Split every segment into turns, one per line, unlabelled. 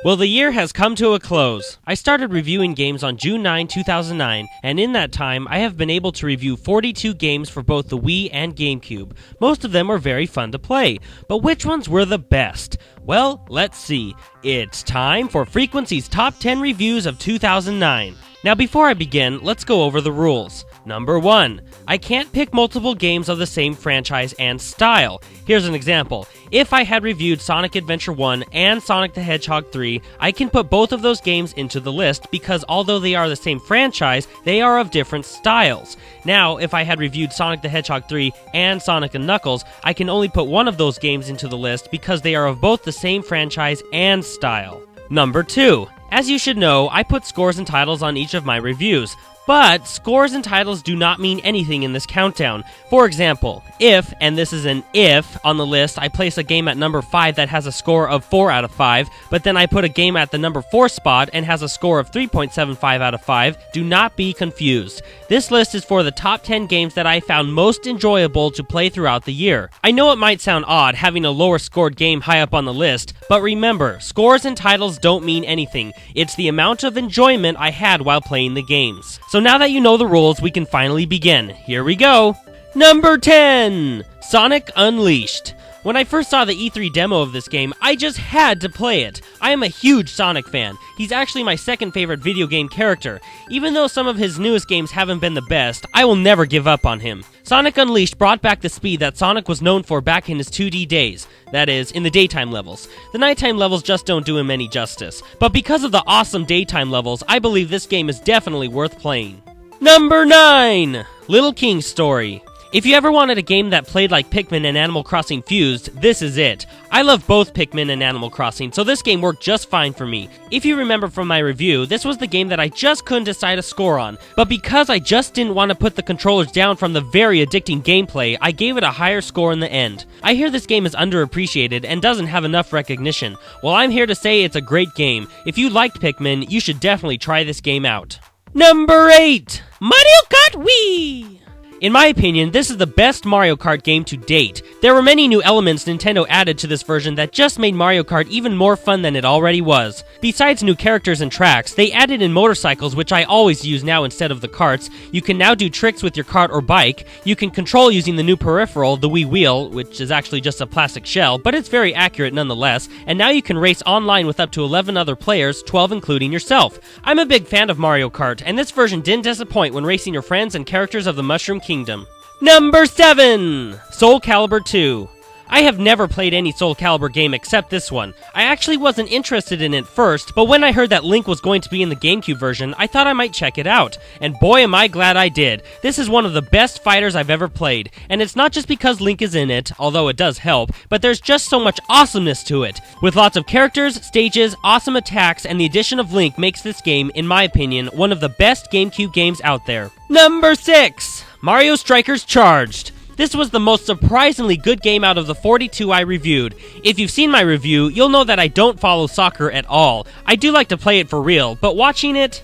Well, the year has come to a close. I started reviewing games on June 9, 2009, and in that time, I have been able to review 42 games for both the Wii and GameCube. Most of them were very fun to play, but which ones were the best? Well, let's see. It's time for FreQuenczy's Top 10 Reviews of 2009. Now before I begin, let's go over the rules. Number 1. I can't pick multiple games of the same franchise and style. Here's an example. If I had reviewed Sonic Adventure 1 and Sonic the Hedgehog 3, I can put both of those games into the list because although they are the same franchise, they are of different styles. Now, if I had reviewed Sonic the Hedgehog 3 and Sonic & Knuckles, I can only put one of those games into the list because they are of both the same franchise and style. Number 2. As you should know, I put scores and titles on each of my reviews. But scores and titles do not mean anything in this countdown. For example, if, and this is an if, on the list, I place a game at number 5 that has a score of 4 out of 5, but then I put a game at the number 4 spot and has a score of 3.75 out of 5, do not be confused. This list is for the top 10 games that I found most enjoyable to play throughout the year. I know it might sound odd having a lower scored game high up on the list, but remember, scores and titles don't mean anything. It's the amount of enjoyment I had while playing the games. So now that you know the rules, we can finally begin. Here we go. Number 10! Sonic Unleashed. When I first saw the E3 demo of this game, I just had to play it. I am a huge Sonic fan. He's actually my second favorite video game character. Even though some of his newest games haven't been the best, I will never give up on him. Sonic Unleashed brought back the speed that Sonic was known for back in his 2D days. That is, in the daytime levels. The nighttime levels just don't do him any justice. But because of the awesome daytime levels, I believe this game is definitely worth playing. Number 9! Little King's Story. If you ever wanted a game that played like Pikmin and Animal Crossing fused, this is it. I love both Pikmin and Animal Crossing, so this game worked just fine for me. If you remember from my review, this was the game that I just couldn't decide a score on, but because I just didn't want to put the controllers down from the very addicting gameplay, I gave it a higher score in the end. I hear this game is underappreciated and doesn't have enough recognition. Well, I'm here to say it's a great game. If you liked Pikmin, you should definitely try this game out. Number 8! Mario Kart Wii! In my opinion, this is the best Mario Kart game to date. There were many new elements Nintendo added to this version that just made Mario Kart even more fun than it already was. Besides new characters and tracks, they added in motorcycles, which I always use now instead of the carts. You can now do tricks with your cart or bike. You can control using the new peripheral, the Wii Wheel, which is actually just a plastic shell, but it's very accurate nonetheless. And now you can race online with up to 11 other players, 12 including yourself. I'm a big fan of Mario Kart, and this version didn't disappoint when racing your friends and characters of the Mushroom Kingdom. Number 7! Soul Calibur 2. I have never played any Soul Calibur game except this one. I actually wasn't interested in it first, but when I heard that Link was going to be in the GameCube version, I thought I might check it out. And boy am I glad I did. This is one of the best fighters I've ever played. And it's not just because Link is in it, although it does help, but there's just so much awesomeness to it. With lots of characters, stages, awesome attacks, and the addition of Link makes this game, in my opinion, one of the best GameCube games out there. Number 6! Mario Strikers Charged. This was the most surprisingly good game out of the 42 I reviewed. If you've seen my review, you'll know that I don't follow soccer at all. I do like to play it for real, but watching it,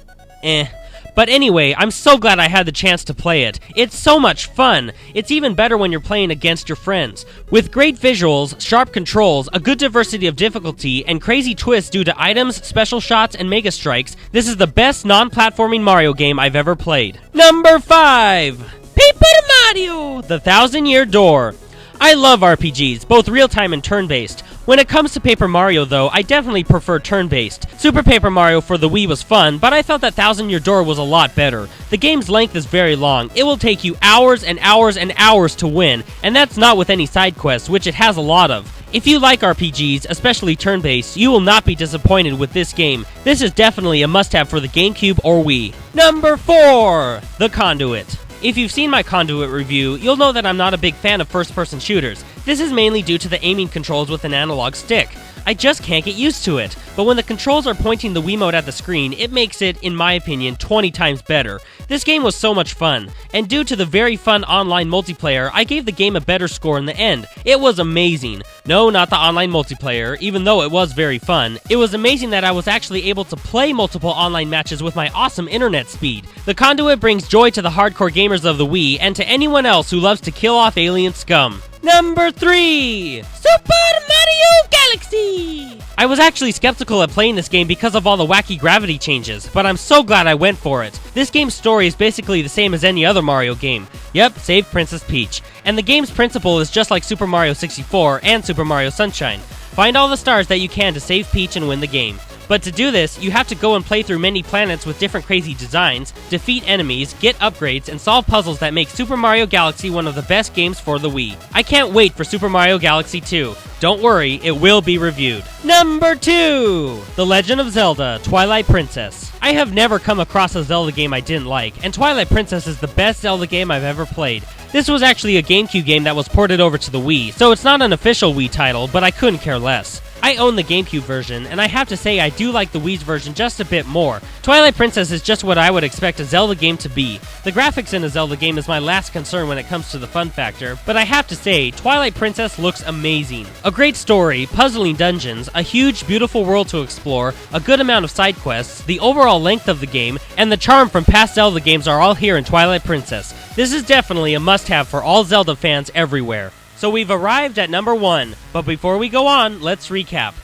But anyway, I'm so glad I had the chance to play it. It's so much fun. It's even better when you're playing against your friends. With great visuals, sharp controls, a good diversity of difficulty, and crazy twists due to items, special shots, and mega strikes, this is the best non-platforming Mario game I've ever played. Number 5! Paper Mario! The Thousand-Year Door. I love RPGs, both real-time and turn-based. When it comes to Paper Mario, though, I definitely prefer turn-based. Super Paper Mario for the Wii was fun, but I felt that Thousand-Year Door was a lot better. The game's length is very long. It will take you hours and hours and hours to win, and that's not with any side quests, which it has a lot of. If you like RPGs, especially turn-based, you will not be disappointed with this game. This is definitely a must-have for the GameCube or Wii. Number 4! The Conduit. If you've seen my Conduit review, you'll know that I'm not a big fan of first-person shooters. This is mainly due to the aiming controls with an analog stick. I just can't get used to it. But when the controls are pointing the Wiimote at the screen, it makes it, in my opinion, 20 times better. This game was so much fun, and due to the very fun online multiplayer, I gave the game a better score in the end. It was amazing. No, not the online multiplayer, even though it was very fun. It was amazing that I was actually able to play multiple online matches with my awesome internet speed. The Conduit brings joy to the hardcore gamers of the Wii, and to anyone else who loves to kill off alien scum. Number 3! Super Mario Galaxy! I was actually skeptical at playing this game because of all the wacky gravity changes, but I'm so glad I went for it. This game's story is basically the same as any other Mario game. Yep, save Princess Peach. And the game's principle is just like Super Mario 64 and Super Mario Sunshine. Find all the stars that you can to save Peach and win the game. But to do this, you have to go and play through many planets with different crazy designs, defeat enemies, get upgrades, and solve puzzles that make Super Mario Galaxy one of the best games for the Wii. I can't wait for Super Mario Galaxy 2. Don't worry, it will be reviewed. Number 2! The Legend of Zelda: Twilight Princess. I have never come across a Zelda game I didn't like, and Twilight Princess is the best Zelda game I've ever played. This was actually a GameCube game that was ported over to the Wii, so it's not an official Wii title, but I couldn't care less. I own the GameCube version, and I have to say I do like the Wii's version just a bit more. Twilight Princess is just what I would expect a Zelda game to be. The graphics in a Zelda game is my last concern when it comes to the fun factor, but I have to say, Twilight Princess looks amazing. A great story, puzzling dungeons, a huge, beautiful world to explore, a good amount of side quests, the overall length of the game, and the charm from past Zelda games are all here in Twilight Princess. This is definitely a must-have for all Zelda fans everywhere. So we've arrived at number 1, but before we go on, let's recap.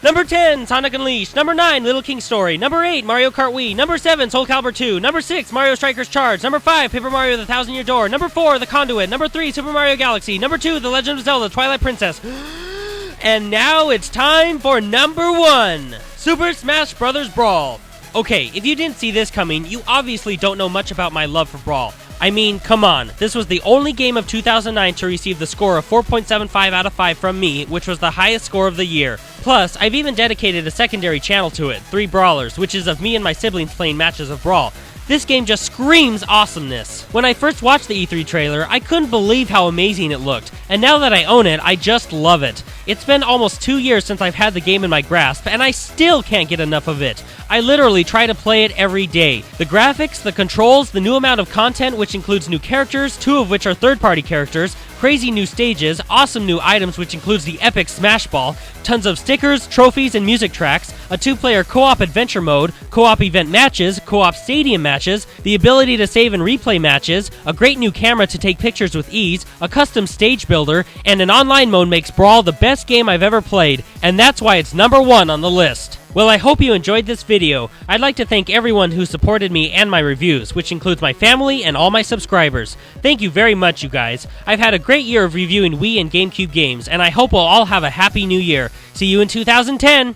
Number 10, Sonic Unleashed. Number 9, Little King Story. Number 8, Mario Kart Wii. Number 7, Soul Calibur 2. Number 6, Mario Strikers Charge. Number 5, Paper Mario The Thousand Year Door. Number 4, The Conduit. Number 3, Super Mario Galaxy. Number 2, The Legend of Zelda: Twilight Princess. And now it's time for number 1, Super Smash Bros. Brawl. Okay, if you didn't see this coming, you obviously don't know much about my love for Brawl. I mean, come on, this was the only game of 2009 to receive the score of 4.75 out of 5 from me, which was the highest score of the year. Plus, I've even dedicated a secondary channel to it, 3 Brawlers, which is of me and my siblings playing matches of Brawl. This game just screams awesomeness. When I first watched the E3 trailer, I couldn't believe how amazing it looked, and now that I own it, I just love it. It's been almost 2 years since I've had the game in my grasp, and I still can't get enough of it. I literally try to play it every day. The graphics, the controls, the new amount of content, which includes new characters, 2 of which are third-party characters, crazy new stages, awesome new items which includes the epic Smash Ball, tons of stickers, trophies, and music tracks, a 2-player co-op adventure mode, co-op event matches, co-op stadium matches, the ability to save and replay matches, a great new camera to take pictures with ease, a custom stage builder, and an online mode makes Brawl the best game I've ever played, and that's why it's number 1 on the list. Well, I hope you enjoyed this video. I'd like to thank everyone who supported me and my reviews, which includes my family and all my subscribers. Thank you very much, you guys. I've had a great year of reviewing Wii and GameCube games, and I hope we'll all have a happy new year. See you in 2010!